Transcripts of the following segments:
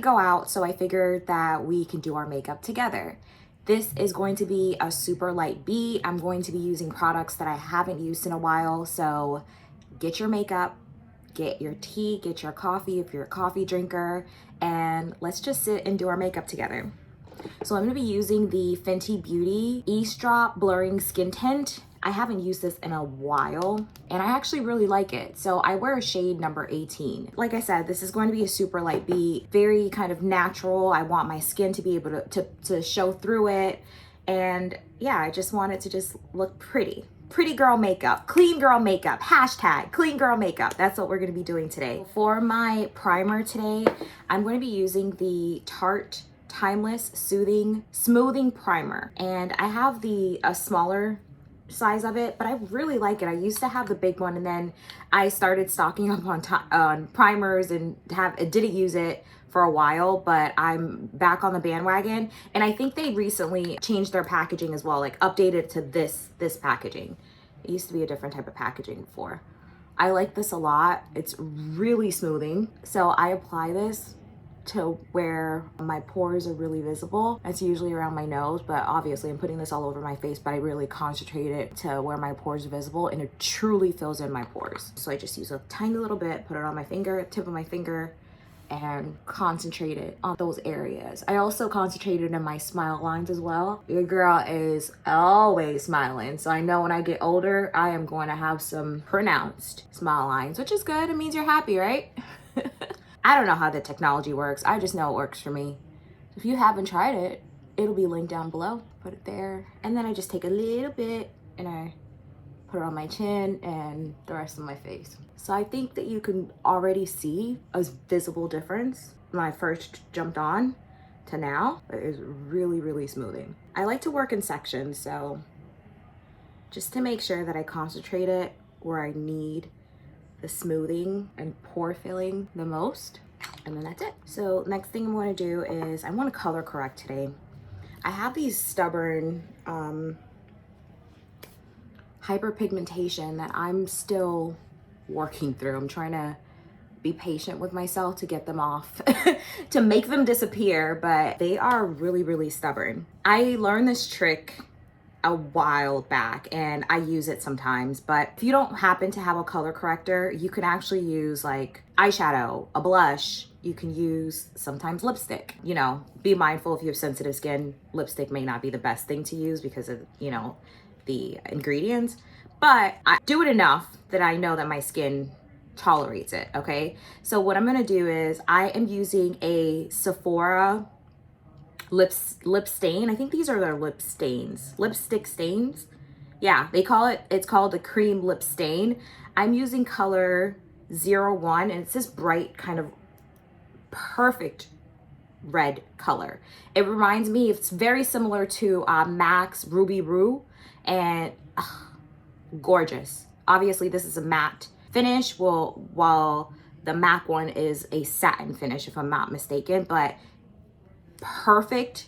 go out, so I figured that we can do our makeup together. This is going to be a super light beat. I'm going to be using products that I haven't used in a while, so get your makeup, get your tea, get your coffee if you're a coffee drinker, and let's just sit and do our makeup together. So I'm gonna be using the Fenty Beauty Eavesdrop Blurring Skin Tint. I haven't used this in a while, and I actually really like it. So I wear a shade number 18. Like I said, this is going to be a super light beat, very kind of natural. I want my skin to be able to show through it. And yeah, I just want it to just look pretty. Pretty girl makeup, clean girl makeup, hashtag clean girl makeup. That's what we're gonna be doing today. For my primer today, I'm going to be using the Tarte Timeless Soothing Smoothing Primer. And I have a smaller size of it, but I really like it. I used to have the big one, and then I started stocking up on primers and didn't use it for a while, but I'm back on the bandwagon. And I think they recently changed their packaging as well, like updated to this packaging. It used to be a different type of packaging before. I like this a lot. It's really smoothing. So I apply this to where my pores are really visible. It's usually around my nose, but obviously I'm putting this all over my face, but I really concentrate it to where my pores are visible, and it truly fills in my pores. So I just use a tiny little bit, put it on my finger, tip of my finger, and concentrate it on those areas. I also concentrated in my smile lines as well. Your girl is always smiling, so I know when I get older, I am going to have some pronounced smile lines, which is good. It means you're happy, right? I don't know how the technology works. I just know it works for me. If you haven't tried it, it'll be linked down below. Put it there. And then I just take a little bit and I put it on my chin and the rest of my face. So I think that you can already see a visible difference when I first jumped on to now. It is really, really smoothing. I like to work in sections, so just to make sure that I concentrate it where I need the smoothing and pore filling the most, and then that's it. So next thing I'm going to do is I want to color correct today. I have these stubborn hyperpigmentation that I'm still working through. I'm trying to be patient with myself to get them off, to make them disappear, but they are really, really stubborn. I learned this trick a while back and I use it sometimes, but if you don't happen to have a color corrector, you can actually use like eyeshadow, a blush. You can use sometimes lipstick. You know, be mindful if you have sensitive skin, lipstick may not be the best thing to use because of, you know, the ingredients, but I do it enough that I know that my skin tolerates it, okay? So what I'm gonna do is I am using a Sephora lip stain. I think these are their lipstick stains. Yeah, it's called the cream lip stain. I'm using color 01, and it's this bright kind of perfect red color. It reminds me, it's very similar to MAC's Ruby Roo, and gorgeous. Obviously this is a matte finish, while the MAC one is a satin finish if I'm not mistaken, but perfect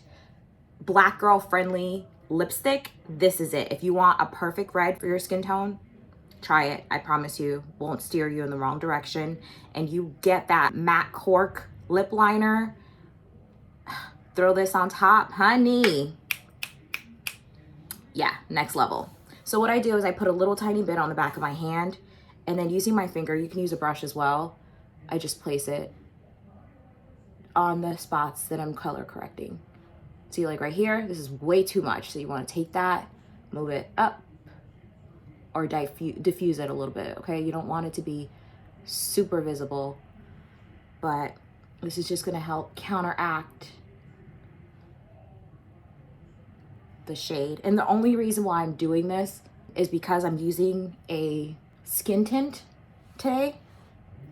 black girl friendly lipstick. This is it. If you want a perfect red for your skin tone, try it. I promise you, won't steer you in the wrong direction. And you get that matte cork lip liner, throw this on top, honey. Yeah, next level. So what I do is I put a little tiny bit on the back of my hand, and then using my finger, you can use a brush as well, I just place it on the spots that I'm color correcting. See, like right here, this is way too much. So you want to take that, move it up, or diffuse it a little bit, okay? You don't want it to be super visible, but this is just gonna help counteract the shade. And the only reason why I'm doing this is because I'm using a skin tint today.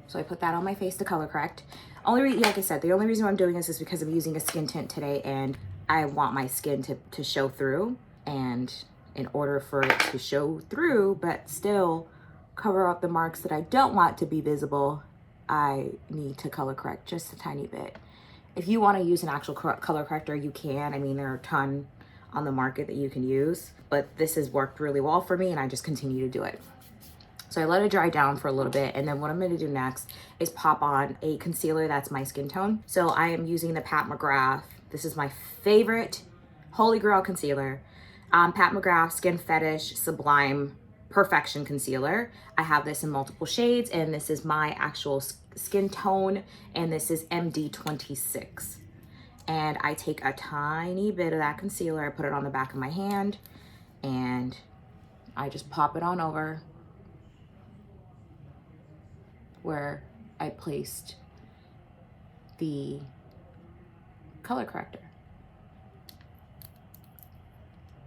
So I put that on my face to color correct. Like I said, the only reason why I'm doing this is because I'm using a skin tint today and I want my skin to show through. And in order for it to show through, but still cover up the marks that I don't want to be visible, I need to color correct just a tiny bit. If you want to use an actual color corrector, you can. I mean, there are a ton on the market that you can use, but this has worked really well for me and I just continue to do it. So I let it dry down for a little bit, and then what I'm going to do next is pop on a concealer that's my skin tone. So I am using the Pat McGrath. This is my favorite holy grail concealer. Pat McGrath Skin Fetish Sublime Perfection Concealer. I have this in multiple shades, and this is my actual skin tone, and this is MD26. And I take a tiny bit of that concealer, I put it on the back of my hand, and I just pop it on over where I placed the color corrector.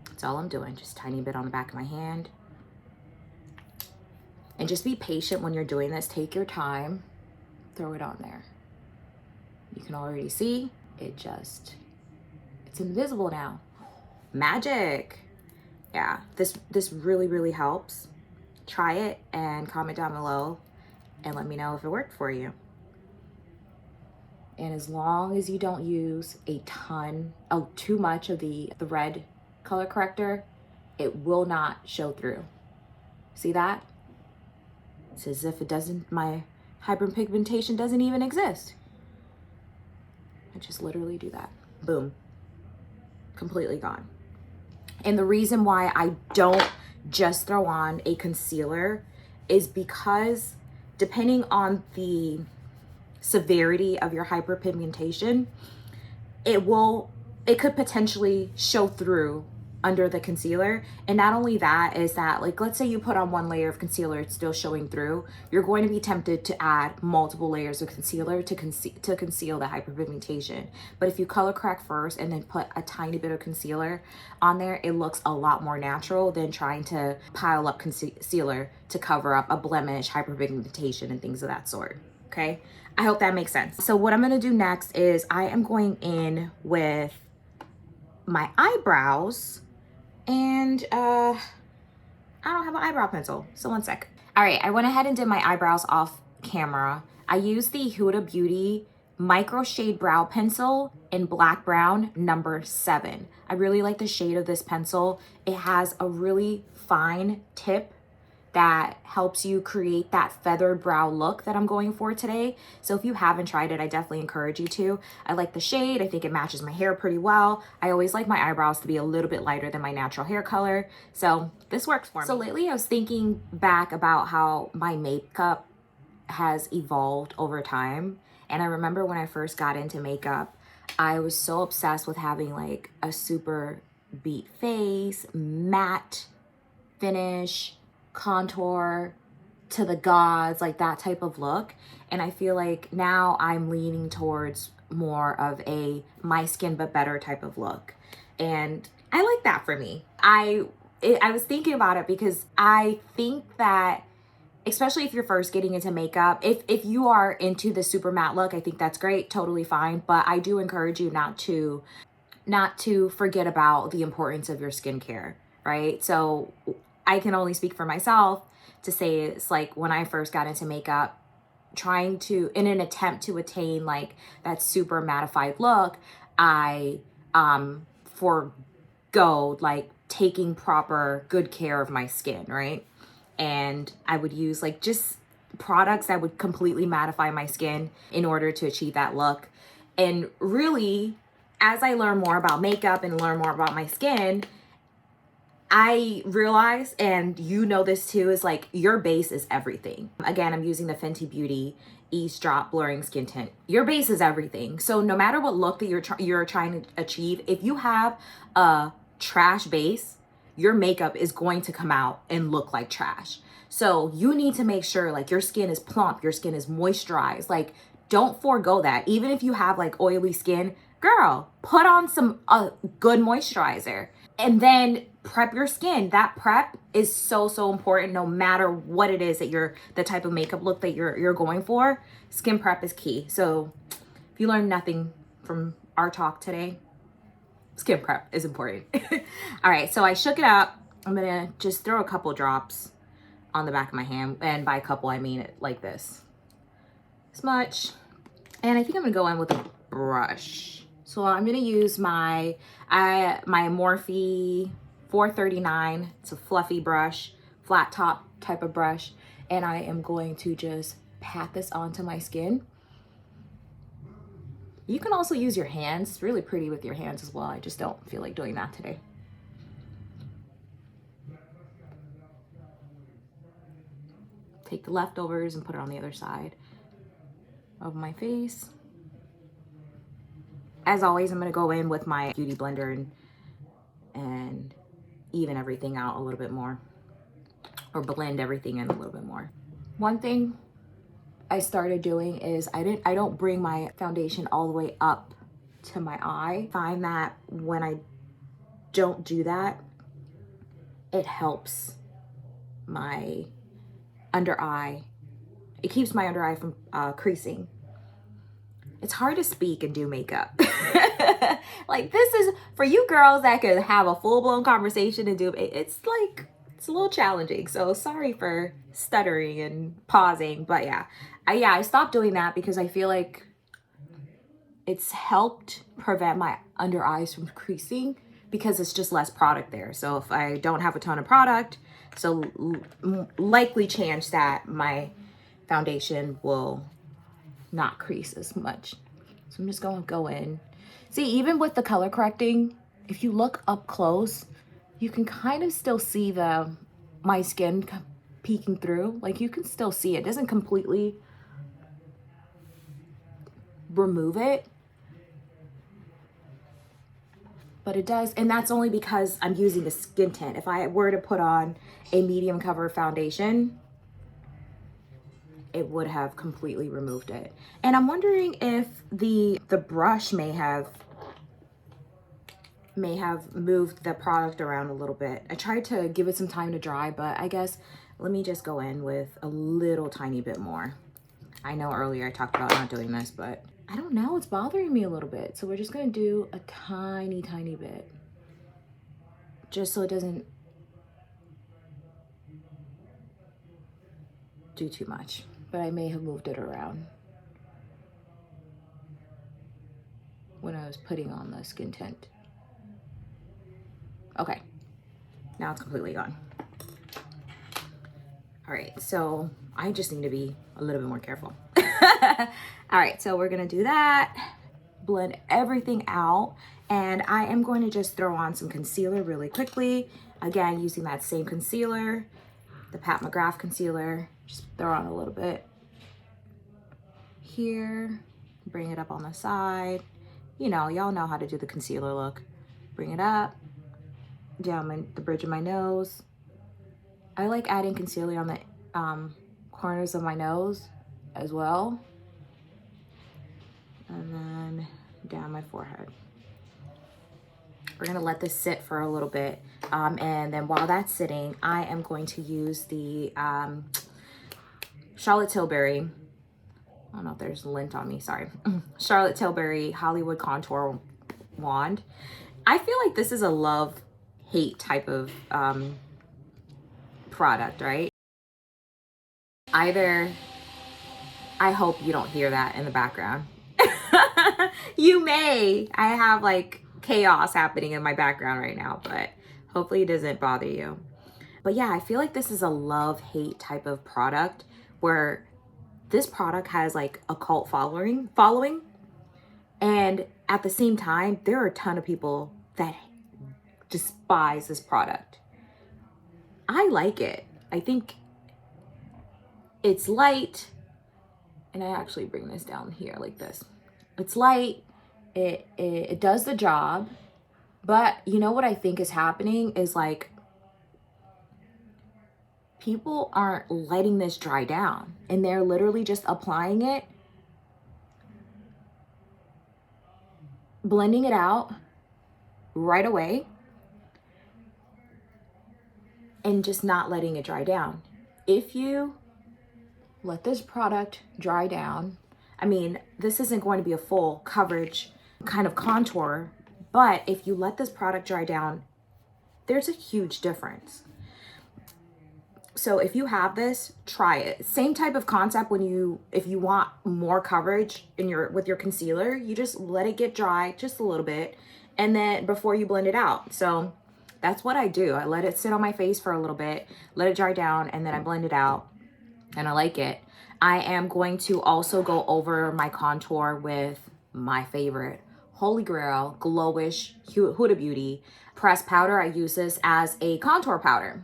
That's all I'm doing, just a tiny bit on the back of my hand. And just be patient when you're doing this. Take your time, throw it on there. You can already see it's invisible now. Magic. Yeah, this really helps. Try it and comment down below and let me know if it worked for you. And as long as you don't use too much of the red color corrector, it will not show through. See that? It's as if my hyperpigmentation doesn't even exist. I just literally do that. Boom. Completely gone. And the reason why I don't just throw on a concealer is because depending on the severity of your hyperpigmentation, it could potentially show through under the concealer. And not only that, is that, like, let's say you put on one layer of concealer, it's still showing through, you're going to be tempted to add multiple layers of concealer to conceal the hyperpigmentation. But if you color correct first and then put a tiny bit of concealer on there, it looks a lot more natural than trying to pile up concealer to cover up a blemish, hyperpigmentation, and things of that sort. Okay, I hope that makes sense. So what I'm going to do next is I am going in with my eyebrows, and I don't have an eyebrow pencil, so one sec. All right, I went ahead and did my eyebrows off camera. I used the Huda Beauty Microshade Brow Pencil in Black Brown number 7. I really like the shade of this pencil. It has a really fine tip that helps you create that feathered brow look that I'm going for today. So if you haven't tried it, I definitely encourage you to. I like the shade. I think it matches my hair pretty well. I always like my eyebrows to be a little bit lighter than my natural hair color. So this works for me. So lately I was thinking back about how my makeup has evolved over time. And I remember when I first got into makeup, I was so obsessed with having like a super beat face, matte finish, contour to the gods, like that type of look. And I feel like now I'm leaning towards more of a my skin but better type of look, and I like that for me. I was thinking about it because I think that especially if you're first getting into makeup, if you are into the super matte look, I think that's great, totally fine. But I do encourage you not to forget about the importance of your skincare, right? So I can only speak for myself to say it's like when I first got into makeup, trying to, in an attempt to attain like that super mattified look, I forgo like taking proper good care of my skin, right? And I would use like just products that would completely mattify my skin in order to achieve that look. And really, as I learn more about makeup and learn more about my skin, I realize, and you know this too, is like your base is everything. Again, I'm using the Fenty Beauty Eavesdrop Blurring Skin Tint. Your base is everything. So no matter what look that you're trying to achieve, if you have a trash base, your makeup is going to come out and look like trash. So you need to make sure like your skin is plump, your skin is moisturized. Like don't forego that. Even if you have like oily skin, girl, put on some good moisturizer and then prep your skin. That prep is so important no matter what it is that the type of makeup look that you're going for. Skin prep is key. So if you learn nothing from our talk today, skin prep is important. All right, so I shook it up. I'm gonna just throw a couple drops on the back of my hand, and by a couple I mean it like this much. And I think I'm gonna go in with a brush. So I'm gonna use my Morphe 439. It's a fluffy brush, flat top type of brush, and I am going to just pat this onto my skin. You can also use your hands. It's really pretty with your hands as well. I just don't feel like doing that today. Take the leftovers and put it on the other side of my face. As always, I'm gonna go in with my beauty blender and even everything out a little bit more, or blend everything in a little bit more. One thing I started doing is I don't bring my foundation all the way up to my eye. I find that when I don't do that, it helps my under eye. It keeps my under eye from creasing. It's hard to speak and do makeup. Like, this is for you girls that could have a full-blown conversation and do it. It's like, it's a little challenging. So sorry for stuttering and pausing, but yeah, I stopped doing that because I feel like it's helped prevent my under eyes from creasing because it's just less product there. So if I don't have a ton of product, so likely chance that my foundation will not crease as much. So I'm just going to go in. See, even with the color correcting, if you look up close, you can kind of still see my skin peeking through. Like, you can still see it. It doesn't completely remove it, but it does. And that's only because I'm using a skin tint. If I were to put on a medium cover foundation, it would have completely removed it. And I'm wondering if the brush may have moved the product around a little bit. I tried to give it some time to dry, but I guess let me just go in with a little tiny bit more. I know earlier I talked about not doing this, but I don't know, it's bothering me a little bit. So we're just gonna do a tiny bit, just so it doesn't do too much. But I may have moved it around when I was putting on the skin tint. Okay, now it's completely gone. All right, so I just need to be a little bit more careful. All right, so we're gonna do that, blend everything out, and I am going to just throw on some concealer really quickly. Again, using that same concealer, the Pat McGrath concealer. Just throw on a little bit here, bring it up on the side. You know, y'all know how to do the concealer look. Bring it up, down the bridge of my nose. I like adding concealer on the corners of my nose as well. And then down my forehead. We're gonna let this sit for a little bit. And then while that's sitting, I am going to use the Charlotte Tilbury, I don't know if there's lint on me, sorry. Charlotte Tilbury Hollywood Contour Wand. I feel like this is a love-hate type of product, right? Either, I hope you don't hear that in the background. You may. I have like chaos happening in my background right now, but hopefully it doesn't bother you. But yeah, I feel like this is a love-hate type of product where this product has like a cult following, and at the same time, there are a ton of people that despise this product. I like it. I think it's light, and I actually bring this down here like this. It's light, it does the job, but you know what I think is happening is like people aren't letting this dry down, and they're literally just applying it, blending it out right away, and just not letting it dry down. If you let this product dry down, I mean, this isn't going to be a full coverage kind of contour, but if you let this product dry down, there's a huge difference. So if you have this, try it. Same type of concept if you want more coverage with your concealer, you just let it get dry just a little bit, and then before you blend it out. So that's what I do. I let it sit on my face for a little bit, let it dry down, and then I blend it out, and I like it. I am going to also go over my contour with my favorite Holy Grail Glowish Huda Beauty pressed powder. I use this as a contour powder.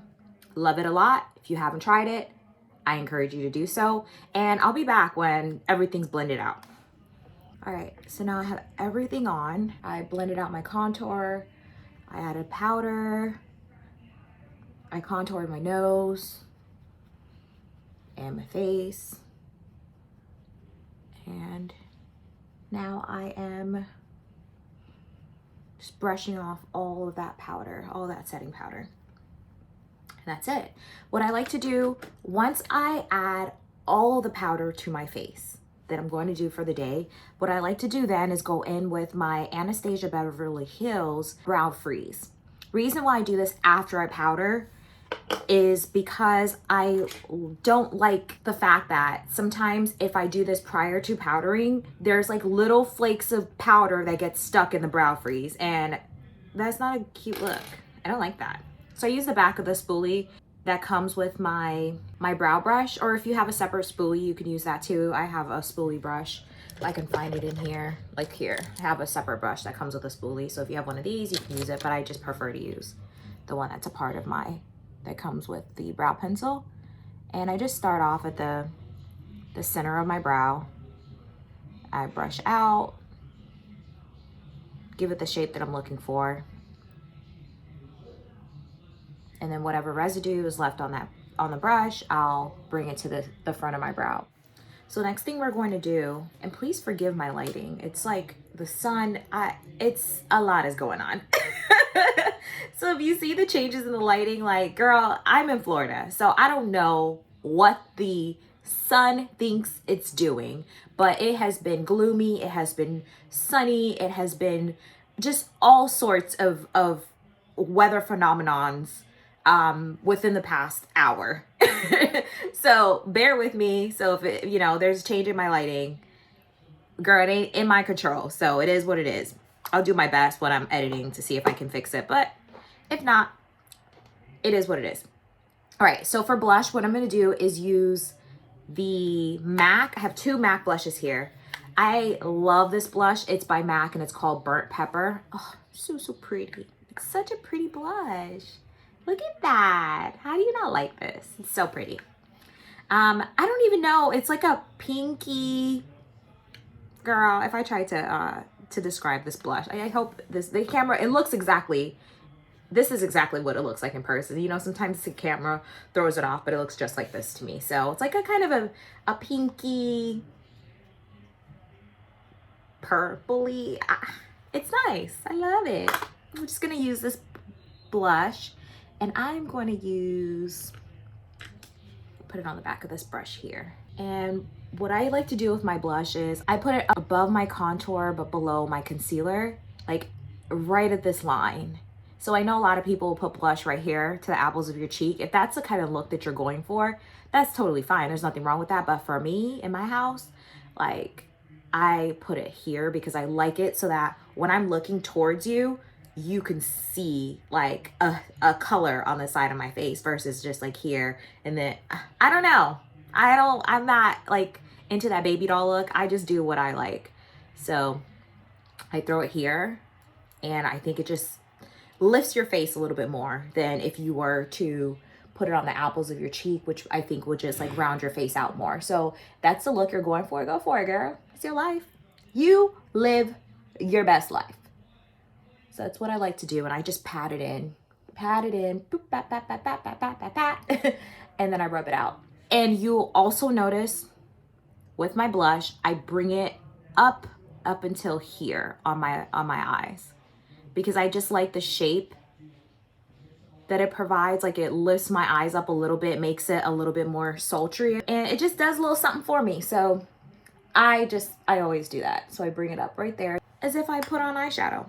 Love it a lot. If you haven't tried it, I encourage you to do so. And I'll be back when everything's blended out. All right, so now I have everything on. I blended out my contour. I added powder. I contoured my nose and my face. And now I am just brushing off all of that powder, all that setting powder. And that's it. What I like to do, once I add all the powder to my face that I'm going to do for the day, what I like to do then is go in with my Anastasia Beverly Hills Brow Freeze. Reason why I do this after I powder is because I don't like the fact that sometimes if I do this prior to powdering, there's like little flakes of powder that get stuck in the brow freeze, and that's not a cute look. I don't like that. So I use the back of the spoolie that comes with my brow brush, or if you have a separate spoolie, you can use that too. I have a spoolie brush. I can find it in here, like here. I have a separate brush that comes with a spoolie. So if you have one of these, you can use it, but I just prefer to use the one that's a part of that comes with the brow pencil. And I just start off at the center of my brow. I brush out, give it the shape that I'm looking for. And then whatever residue is left on the brush, I'll bring it to the front of my brow. So next thing we're going to do, and please forgive my lighting. It's like the sun, it's a lot is going on. So if you see the changes in the lighting, like, girl, I'm in Florida, so I don't know what the sun thinks it's doing, but it has been gloomy, it has been sunny, it has been just all sorts of weather phenomenons within the past hour. So bear with me. So if it, there's a change in my lighting, girl, it ain't in my control. So it is what it is. I'll do my best when I'm editing to see if I can fix it, but if not, it is what it is. All right, so for blush, what I'm gonna do is use the MAC. I have two MAC blushes here. I love this blush. It's by MAC and it's called Burnt Pepper. Oh, so pretty. It's such a pretty blush. Look at that. How do you not like this? It's so pretty. I don't even know. It's like a pinky, girl, if I try to describe this blush, I hope the camera, it looks exactly, this is exactly what it looks like in person. Sometimes the camera throws it off, but it looks just like this to me. So it's like a kind of a pinky, purpley. It's nice. I love it. I'm just going to use this blush, and I'm going to put it on the back of this brush here. And what I like to do with my blush is I put it above my contour, but below my concealer, like right at this line. So I know a lot of people will put blush right here to the apples of your cheek. If that's the kind of look that you're going for, that's totally fine. There's nothing wrong with that. But for me, in my house, like, I put it here because I like it so that when I'm looking towards you, you can see like a color on the side of my face versus just like here. And then, I don't know. I'm not like into that baby doll look. I just do what I like. So I throw it here, and I think it just lifts your face a little bit more than if you were to put it on the apples of your cheek, which I think would just like round your face out more. So that's the look you're going for. Go for it, girl. It's your life. You live your best life. So that's what I like to do. And I just pat it in, boop, bat, bat, bat, bat, bat, bat, bat, bat, and then I rub it out. And you'll also notice with my blush, I bring it up until here on my eyes, because I just like the shape that it provides. Like, it lifts my eyes up a little bit, makes it a little bit more sultry, and it just does a little something for me. So I always do that. So I bring it up right there as if I put on eyeshadow.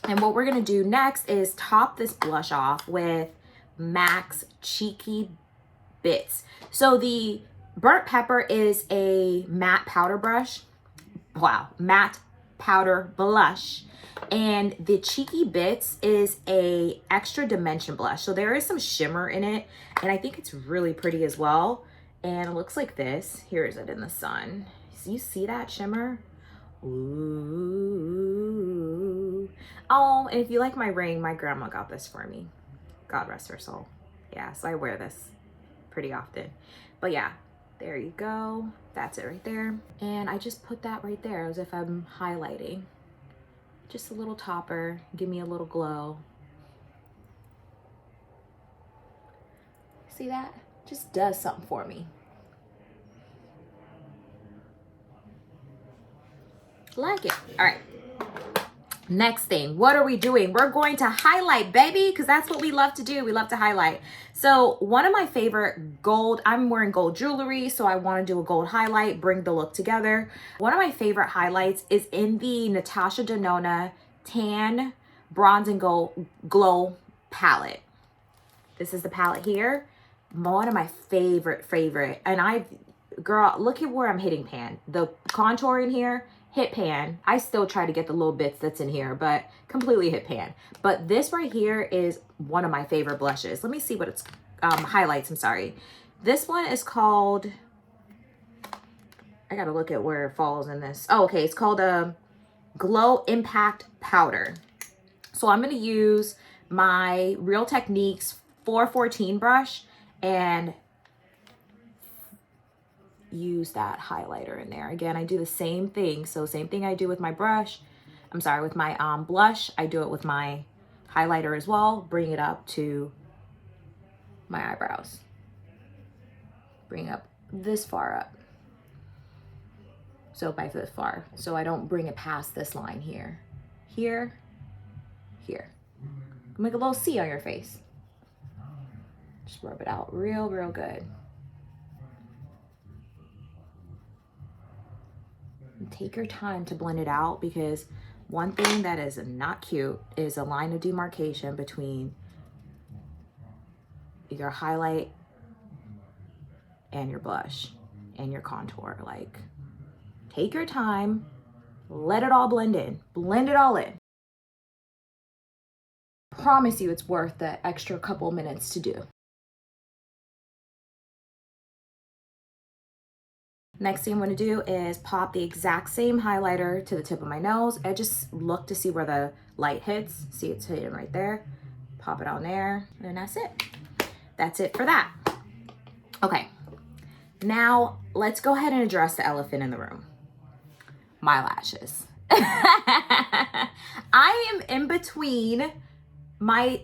And what we're gonna do next is top this blush off with MAC's Cheeky Bits. So the Burnt Pepper is a matte powder brush. Wow, matte Powder Blush. And the Cheeky Bits is a extra dimension blush. So there is some shimmer in it, and I think it's really pretty as well. And it looks like this. Here is it in the sun. So you see that shimmer? Ooh. Oh, and if you like my ring, my grandma got this for me. God rest her soul. Yeah, so I wear this pretty often. But yeah, there you go. That's it right there. And I just put that right there as if I'm highlighting. Just a little topper, give me a little glow. See that? Just does something for me. Like it. All right. Next thing, what are we doing? We're going to highlight, baby, because that's what we love to do. We love to highlight. So one of my favorite gold, I'm wearing gold jewelry, so I want to do a gold highlight, bring the look together. One of my favorite highlights is in the Natasha Denona Tan Bronze and Gold Glow palette. This is the palette here. One of my favorite. And girl, look at where I'm hitting pan. The contour in here, hit pan. I still try to get the little bits that's in here, but completely hit pan. But this right here is one of my favorite blushes. Let me see what it's, highlights, I'm sorry. This one is called, I gotta look at where it falls in this. Oh, okay, it's called Glow Impact Powder. So I'm gonna use my Real Techniques 414 brush and use that highlighter in there. Again, I do the same thing. So same thing I do with my brush. I'm sorry, with my blush, I do it with my highlighter as well. Bring it up to my eyebrows. Bring up this far up. So by this far. So I don't bring it past this line here. Here. Make a little C on your face. Just rub it out real good. And take your time to blend it out, because one thing that is not cute is a line of demarcation between your highlight and your blush and your contour. Like, take your time, let it all blend in, blend it all in. Promise you it's worth the extra couple minutes to do. Next thing I'm going to do is pop the exact same highlighter to the tip of my nose. I just look to see where the light hits. See, it's hitting right there. Pop it on there, and that's it. That's it for that. Okay, now let's go ahead and address the elephant in the room. My lashes. I am in between my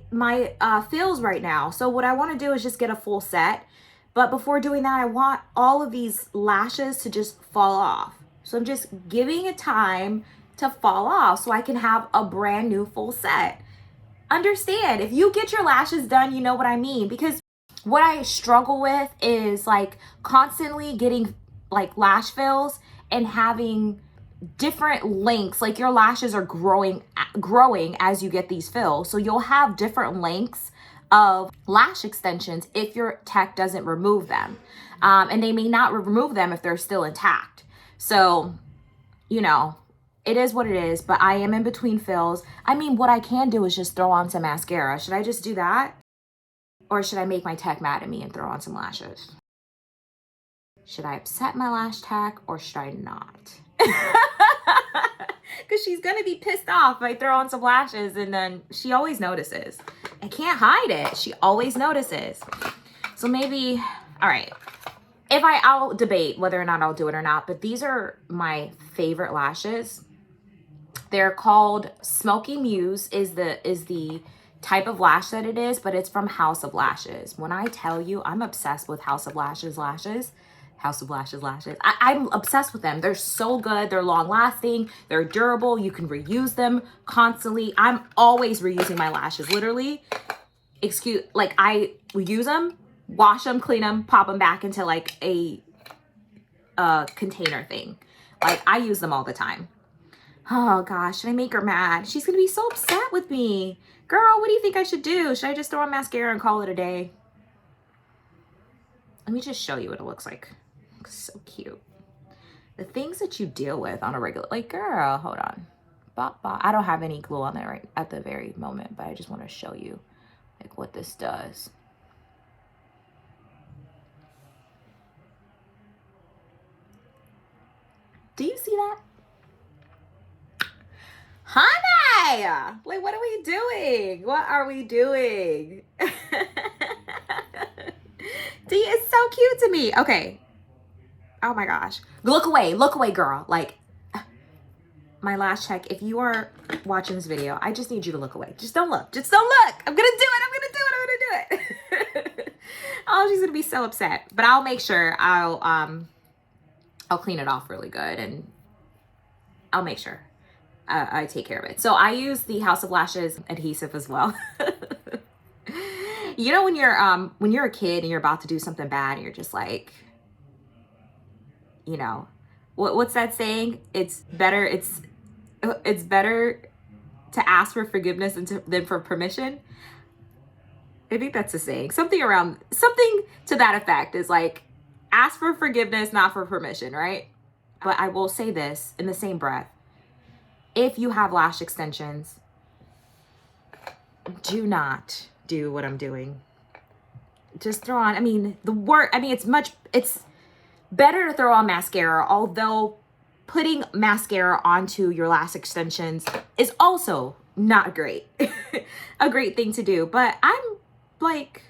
fills right now. So what I want to do is just get a full set. But before doing that, I want all of these lashes to just fall off. So I'm just giving it time to fall off so I can have a brand new full set. Understand, if you get your lashes done, you know what I mean. Because what I struggle with is like constantly getting like lash fills and having different lengths. Like your lashes are growing as you get these fills. So you'll have different lengths of lash extensions if your tech doesn't remove them. And they may not remove them if they're still intact. So, you know, it is what it is, but I am in between fills. I mean, what I can do is just throw on some mascara. Should I just do that? Or should I make my tech mad at me and throw on some lashes? Should I upset my lash tech or should I not? Because she's gonna be pissed off if I throw on some lashes, and then she always notices. I can't hide it. She always notices. So maybe, all right. I'll debate whether or not I'll do it or not, but these are my favorite lashes. They're called Smokey Muse is the type of lash that it is, but it's from House of Lashes. When I tell you, I'm obsessed with House of Lashes lashes. House of Lashes lashes. I'm obsessed with them. They're so good. They're long lasting. They're durable. You can reuse them constantly. I'm always reusing my lashes, literally. I use them, wash them, clean them, pop them back into like a container thing. Like I use them all the time. Oh gosh, should I make her mad? She's gonna be so upset with me. Girl, what do you think I should do? Should I just throw on mascara and call it a day? Let me just show you what it looks like. It looks so cute. the things that you deal with on a regular, like, girl, hold on. I don't have any glue on there right at the very moment, but I just want to show you like what this does. Do you see that? Honey, like, what are we doing? What are we doing? D is so cute to me. Okay. Oh my gosh. Look away, girl. Like, my last check, if you are watching this video, I just need you to look away. Just don't look. Just don't look. I'm gonna do it. Oh, she's gonna be so upset. But I'll make sure I'll clean it off really good, and I'll make sure I take care of it. So I use the House of Lashes adhesive as well. You know, when you're a kid and you're about to do something bad and you're just like, you know, what's that saying? It's better to ask for forgiveness than for permission. I think that's the saying. Something to that effect is like, ask for forgiveness, not for permission, right? But I will say this in the same breath. If you have lash extensions, do not do what I'm doing. Just throw on, it's better to throw on mascara, although putting mascara onto your lash extensions is also not great. A great thing to do, but I'm like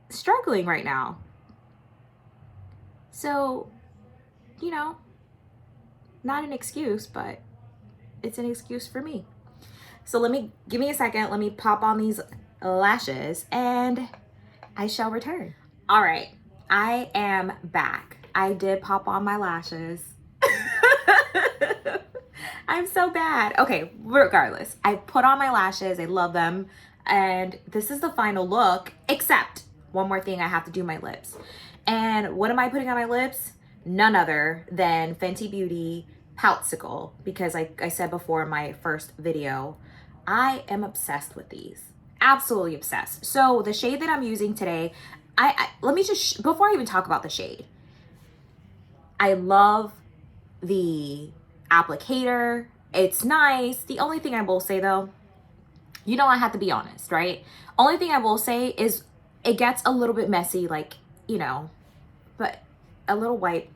struggling right now. So, you know, not an excuse, but it's an excuse for me. So give me a second. Let me pop on these lashes and I shall return. All right, I am back. I did pop on my lashes. I'm so bad. Okay, regardless, I put on my lashes. I love them. And this is the final look, except one more thing, I have to do my lips. And what am I putting on my lips? None other than Fenty Beauty Poutsicle, because like I said before in my first video, I am obsessed with these. Absolutely obsessed. So the shade that I'm using today, let me just, before I even talk about the shade, I love the applicator. It's nice. The only thing I will say though, you know, I have to be honest, right? Only thing I will say is it gets a little bit messy, like, you know, but a little wipe,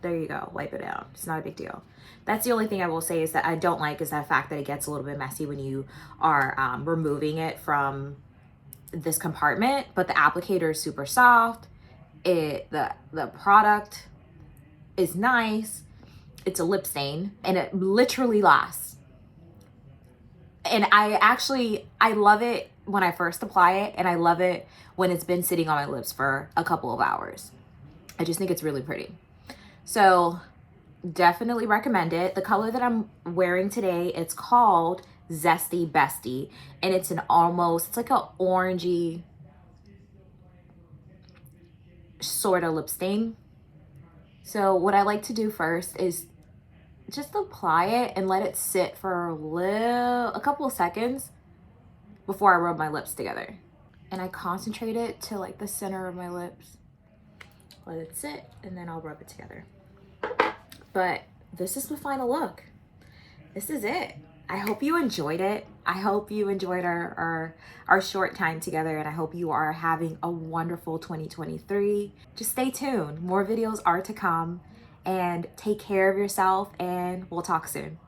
there you go, wipe it out. It's not a big deal. That's the only thing I will say is that I don't like is that fact that it gets a little bit messy when you are removing it from this compartment, but the applicator is super soft. The product is nice. It's a lip stain and it literally lasts. And I love it when I first apply it, and I love it when it's been sitting on my lips for a couple of hours. I just think it's really pretty. So definitely recommend it. The color that I'm wearing today, it's called Zesty Bestie, and it's it's like an orangey sort of lip stain. So what I like to do first is just apply it and let it sit for a couple of seconds before I rub my lips together. And I concentrate it to like the center of my lips. Let it sit and then I'll rub it together. But this is the final look. This is it. I hope you enjoyed it. I hope you enjoyed our short time together, and I hope you are having a wonderful 2023. Just stay tuned. More videos are to come, and take care of yourself, and we'll talk soon.